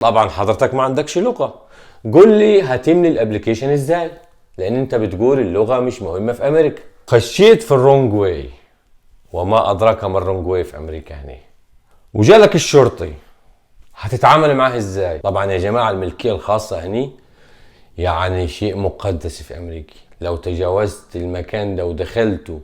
طبعا حضرتك ما عندكش لغة. قول لي هتملي الابليكيشن ازاي؟ لان انت بتقول اللغة مش مهمة في امريكا. خشيت في الرونج واي، وما ادراك ما الرونج واي في امريكا هنا. وجالك الشرطي، هتتعامل معاه ازاي؟ طبعا يا جماعة الملكية الخاصة هني يعني شيء مقدس في امريكا. لو تجاوزت المكان ده ودخلته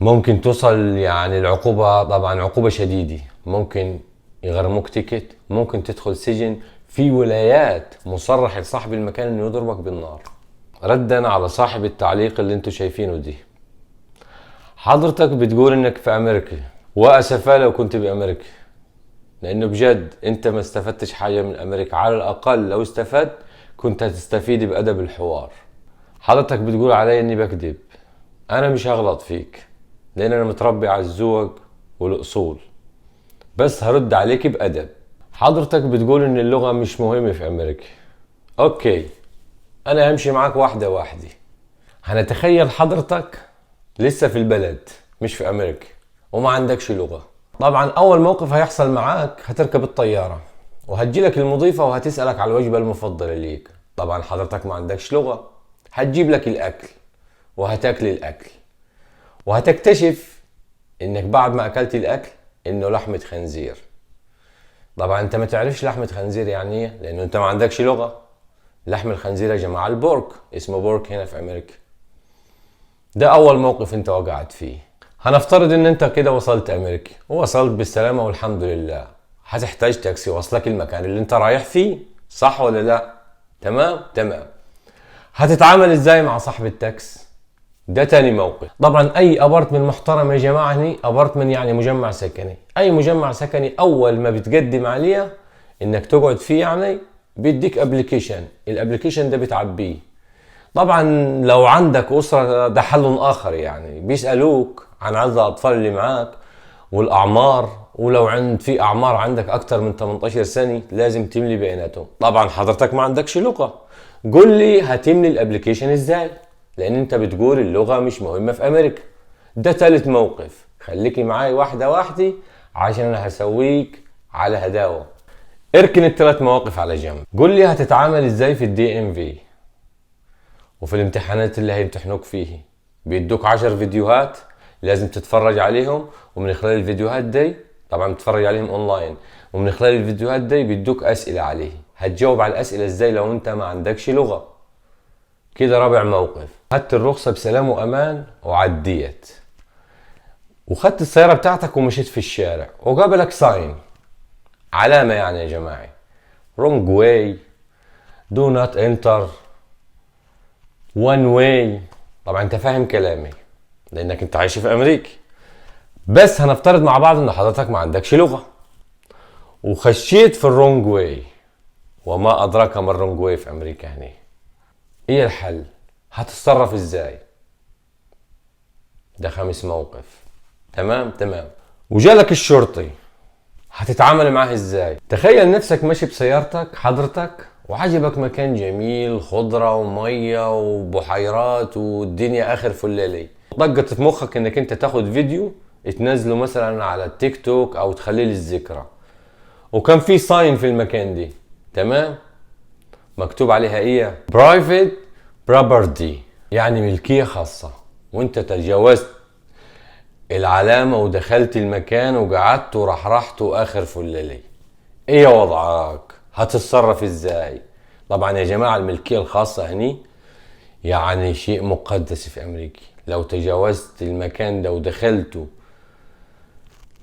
ممكن توصل يعني العقوبة، طبعا عقوبة شديدة. ممكن يغرموك تيكت، ممكن تدخل سجن. في ولايات مصرح لصاحب المكان انه يضربك بالنار. ردا على صاحب التعليق اللي انتوا شايفينه دي، حضرتك بتقول انك في امريكا، واسفا لو كنت بامريكا، لانه بجد انت ما استفدتش حاجة من امريكا. على الاقل لو استفدت كنت هتستفيد بادب الحوار. حضرتك بتقول علي اني بكذب، انا مش هغلط فيك لان انا متربي على الذوق والاصول، بس هرد عليك بأدب. حضرتك بتقول ان اللغة مش مهمة في امريكا. اوكي، انا همشي معاك واحدة واحدة. هنتخيل حضرتك لسه في البلد مش في امريكا وما عندكش لغة. طبعا اول موقف هيحصل معاك هتركب الطيارة وهتجيلك المضيفة وهتسألك على الوجبة المفضلة ليك. طبعا حضرتك ما عندكش لغة، هتجيب لك الاكل وهتاكل الاكل، وهتكتشف انك بعد ما اكلت الاكل انه لحمة خنزير. طبعا انت ما تعرفش لحمة خنزير يعني ايه، لانه انت ما عندكش لغة. لحم الخنزير يا جماعة البورك، اسمه بورك هنا في امريكا. ده اول موقف انت وقعت فيه. هنفترض ان انت كده وصلت امريكا ووصلت بالسلامة والحمد لله. هتحتاج تاكسي وصلك المكان اللي انت رايح فيه، صح ولا لا؟ تمام. هتتعامل ازاي مع صاحب التاكس؟ ده تاني موقف. طبعا اي ابارتمنت محترم يا جماعه، هني ابارتمنت يعني مجمع سكني. اي مجمع سكني اول ما بتقدم عليه انك تقعد فيه يعني بيديك ابلكيشن. الابلكيشن ده بتعبيه. طبعا لو عندك اسره ده حل اخر، يعني بيسالوك عن عدد الاطفال اللي معاك والاعمار، ولو في اعمار عندك اكتر من 18 سنه لازم تملي بياناتهم. طبعا حضرتك ما عندكش لغه. قول لي هتملي الابلكيشن ازاي؟ لان انت بتقول اللغة مش مهمة في امريكا. ده تالت موقف. خليكي معاي واحدة واحدة عشان انا هسويك على هداوة. اركن التلات مواقف على جنب. قول لي هتتعامل ازاي في الدي ام في وفي الامتحانات اللي هيمتحنوك فيه. بيدوك 10 فيديوهات لازم تتفرج عليهم، ومن خلال الفيديوهات دي طبعا بتتفرج عليهم اونلاين، ومن خلال الفيديوهات دي بيدوك اسئلة عليه. هتجاوب على الاسئلة ازاي لو انت ما عندكش لغة؟ كده رابع موقف. خدت الرخصة بسلام وامان وعديت، وخدت السيارة بتاعتك ومشيت في الشارع وقابلك ساين، علامة يعني يا جماعة، wrong way, do not enter, one way. طبعا انت فاهم كلامي لانك انت عايش في امريكا. بس هنفترض مع بعض ان حضرتك ما عندكش لغة وخشيت في الرونج واي، وما ادراك ما الرونج واي في امريكا هنا. ايه الحل؟ هتتصرف ازاي؟ ده خامس موقف. تمام. وجالك الشرطي، هتتعامل معاه ازاي؟ تخيل نفسك ماشي بسيارتك حضرتك وعجبك مكان جميل، خضرة ومية وبحيرات والدنيا اخر فلالي. ضجت في مخك انك انت تاخد فيديو تنزله مثلا على التيك توك او تخليه للذكرى، وكان في ساين في المكان دي. تمام، مكتوب عليها ايه؟ برايفت بروبرتي، يعني ملكية خاصة. وانت تجاوزت العلامة ودخلت المكان وقعدت ورحرحت واخر فلالي. ايه وضعك؟ هتتصرف ازاي؟ طبعا يا جماعة الملكية الخاصة هني يعني شيء مقدس في امريكا. لو تجاوزت المكان ده ودخلته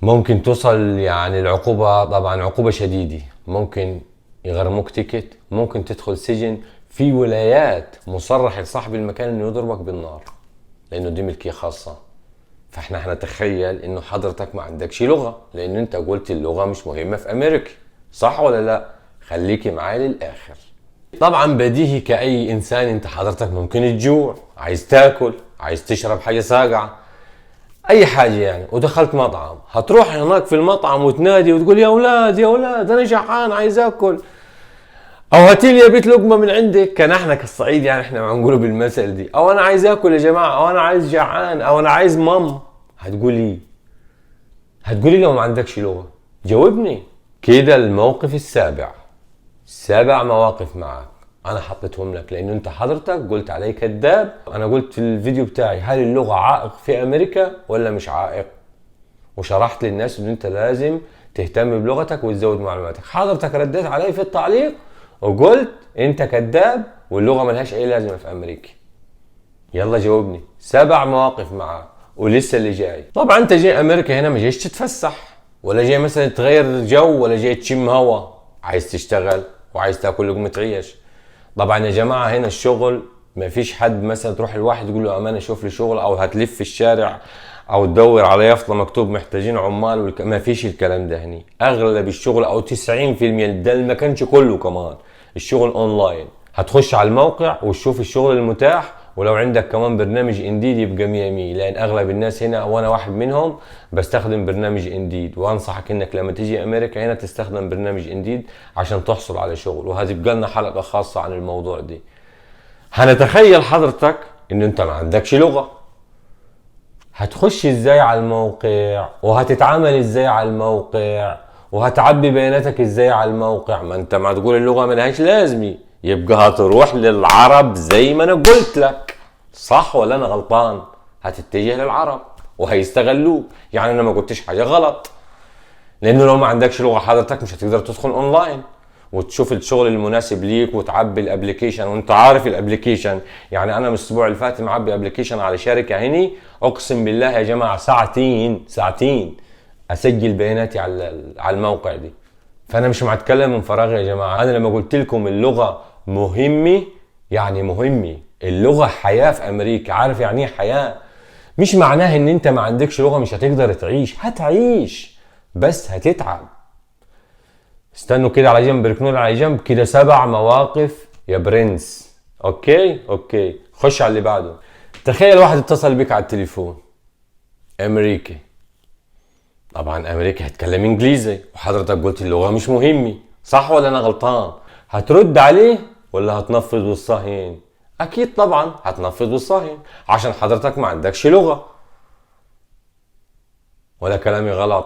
ممكن توصل يعني العقوبة، طبعا عقوبة شديدة. ممكن يغرموك تيكت، ممكن تدخل سجن. في ولايات مصرح لصاحب المكان انه يضربك بالنار لانه دي ملكية خاصة. فاحنا هنتخيل انه حضرتك ما عندكش لغة لان انت قلت اللغة مش مهمة في امريكا، صح ولا لا؟ خليكي معايا للاخر. طبعا بديهي كأي انسان انت حضرتك ممكن تجوع، عايز تاكل، عايز تشرب حاجة ساقعة، اي حاجة يعني، ودخلت مطعم. هتروح هناك في المطعم وتنادي وتقول يا اولاد يا اولاد انا جعان عايز اكل، او هاتيلي يا بيت لقمه من عندك. كان احنا كالصعيد يعني احنا بنقوله بالمثل دي، او انا عايز اكل يا جماعه، او انا عايز جعان، او انا عايز هتقولي لو ما عندكش لغه؟ جاوبني. كده الموقف السابع. 7 مواقف معك انا حطيتهم لك لانه انت حضرتك قلت علي كذاب. انا قلت في الفيديو بتاعي هل اللغة عائق في امريكا ولا مش عائق، وشرحت للناس ان انت لازم تهتم بلغتك وتزود معلوماتك. حضرتك رديت علي في التعليق وقلت انت كذاب واللغة ملهاش اي لازمة في امريكا. يلا جاوبني. 7 مواقف معك ولسه اللي جاي. طبعا انت جاي امريكا هنا ما جايش تتفسح ولا جاي مثلا تغير جو ولا جاي تشم هوا، عايز تشتغل وعايز تاكل لقمة عيش. طبعا يا جماعة هنا الشغل ما فيش حد مثلا تروح الواحد تقول له امانة شوف لي شغل او هتلف في الشارع او تدور على يافطة مكتوب محتاجين عمال ما فيش الكلام ده هني. اغلب الشغل او 90% ده ما كانش كله كمان الشغل اونلاين. هتخش على الموقع وتشوف الشغل المتاح، ولو عندك كمان برنامج انديد يبقى 100 لان اغلب الناس هنا وانا واحد منهم بستخدم برنامج انديد. وانصحك انك لما تيجي امريكا هنا تستخدم برنامج انديد عشان تحصل على شغل، وهتبقى لنا حلقة خاصة عن الموضوع دي. هنتخيل حضرتك ان انت ما عندكش لغة، هتخش ازاي على الموقع وهتتعامل ازاي على الموقع وهتعبي بياناتك ازاي على الموقع؟ ما انت ما تقول اللغة ملهاش لازمة، يبقى هتروح للعرب زي ما انا قلت لك. صح ولا انا غلطان؟ هتتجه للعرب وهيستغلوك. يعني انا ما قلتش حاجة غلط، لانه لو ما عندكش لغة حضرتك مش هتقدر تدخل اونلاين وتشوف الشغل المناسب ليك وتعبي الابليكيشن. وانت عارف الابليكيشن، يعني انا من الاسبوع اللي فات معبي ابليكيشن على شركة هني، اقسم بالله يا جماعة ساعتين اسجل بياناتي على الموقع دي. فانا مش متكلم من فراغ يا جماعة. انا لما قلت لكم اللغة مهمة يعني مهمة. اللغة حياة في امريكا. عارف يعني ايه حياة؟ مش معناه ان انت ما عندكش لغة مش هتقدر تعيش، هتعيش بس هتتعب. استنوا كده على جنب، ركنوا على جنب كده. 7 مواقف يا برنس. اوكي خش على اللي بعده. تخيل واحد اتصل بك على التليفون امريكي. طبعا امريكا هتكلم انجليزي وحضرتك قلت اللغة مش مهمة. صح ولا انا غلطان؟ هترد عليه ولا هتنفض والصهين؟ اكيد طبعا هتنفض والصهين عشان حضرتك ما عندكش لغة. ولا كلامي غلط؟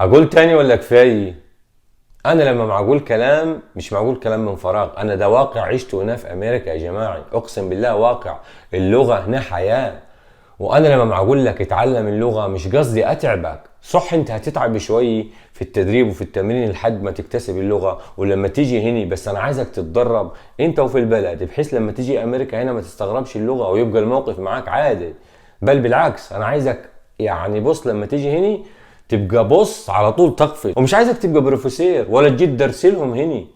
اقول تاني ولا كفاية؟ انا لما معقول كلام مش معقول كلام من فراغ. انا ده واقع عشته هنا في امريكا يا جماعة، اقسم بالله واقع. اللغة هنا حياة. وانا لما معقول لك اتعلم اللغة مش قصدي اتعبك. صح انت هتتعب شوي في التدريب وفي التمرين لحد ما تكتسب اللغة ولما تيجي هنا، بس انا عايزك تتدرب انت وفي البلد بحيث لما تيجي امريكا هنا ما تستغربش اللغة ويبقى الموقف معاك عادي. بل بالعكس انا عايزك يعني بص لما تيجي هنا تبقى بص على طول تقفز. ومش عايزك تبقى بروفيسير ولا تجي تدرس لهم هني.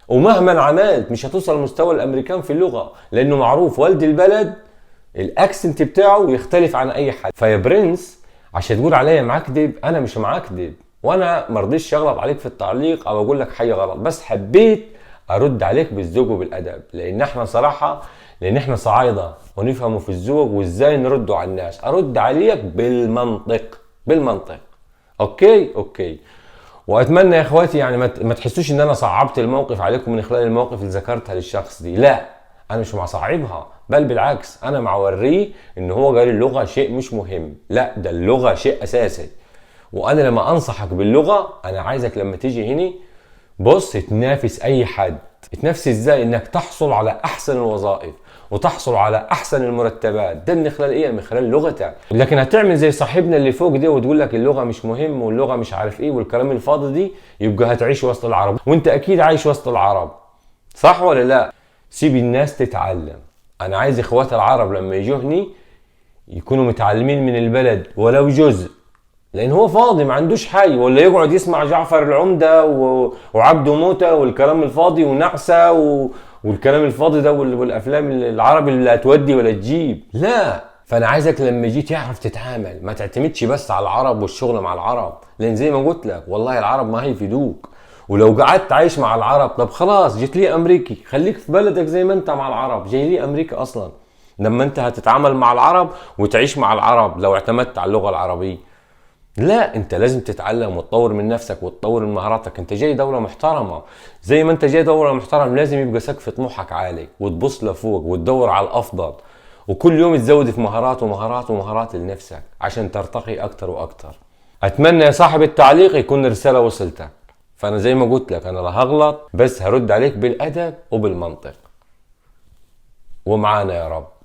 ومهما عملت مش هتوصل لمستوى الامريكان في اللغة، لانه معروف والد البلد الاكسنت بتاعه يختلف عن اي حد. فيا برنس عشان تقول عليا معكدب، انا مش معكدب وانا مرضيش اغلط عليك في التعليق او اقول لك حاجة غلط، بس حبيت ارد عليك بالذوق وبالادب لان احنا صراحة لان احنا صعايدة ونفهموا في الذوق وازاي نردوا على الناس. ارد عليك بالمنطق. اوكي. واتمنى يا اخواتي يعني ما تحسوش ان انا صعبت الموقف عليكم من خلال الموقف اللي ذكرتها للشخص دي. لا انا مش مع صعبها، بل بالعكس انا مع وريه ان هو قال اللغة شيء مش مهم. لا ده اللغة شيء اساسي. وانا لما انصحك باللغة انا عايزك لما تيجي هنا بص تنافس اي حد. تنافس ازاي؟ انك تحصل على احسن الوظائف وتحصل على احسن المرتبات. ده من خلال ايه؟ من خلال لغتك. لكن هتعمل زي صاحبنا اللي فوق ده وتقول لك اللغة مش مهم واللغة مش عارف ايه والكلام الفاضي دي، يبقى هتعيش وسط العرب. وانت اكيد عايش وسط العرب، صح ولا لا؟ سيب الناس تتعلم. انا عايز اخوات العرب لما يجوني يكونوا متعلمين من البلد ولو جزء، لان هو فاضي ما عندوش حي، ولا يقعد يسمع جعفر العمدة وعبده موتة والكلام الفاضي ونعسة والكلام الفاضي ده والافلام العربي اللي هتودي ولا تجيب. لا فانا عايزك لما جيت تعرف تتعامل، ما تعتمدش بس على العرب والشغل مع العرب، لان زي ما قلت لك والله العرب ما هيفيدوك. ولو قعدت عايش مع العرب طب خلاص جيت لي امريكي، خليك في بلدك زي ما انت مع العرب. جاي لي امريكا اصلا لما انت هتتعامل مع العرب وتعيش مع العرب لو اعتمدت على اللغة العربية. لا انت لازم تتعلم وتطور من نفسك وتطور من مهاراتك. انت جاي دولة محترمة، زي ما انت جاي دولة محترمة لازم يبقى سقف طموحك عالي وتبص لفوق وتدور على الافضل، وكل يوم تزود في مهارات لنفسك عشان ترتقي اكتر واكتر. اتمنى يا صاحب التعليق يكون رسالة وصلتك. فانا زي ما قلت لك انا لا هغلط، بس هرد عليك بالادب وبالمنطق. ومعانا يا رب.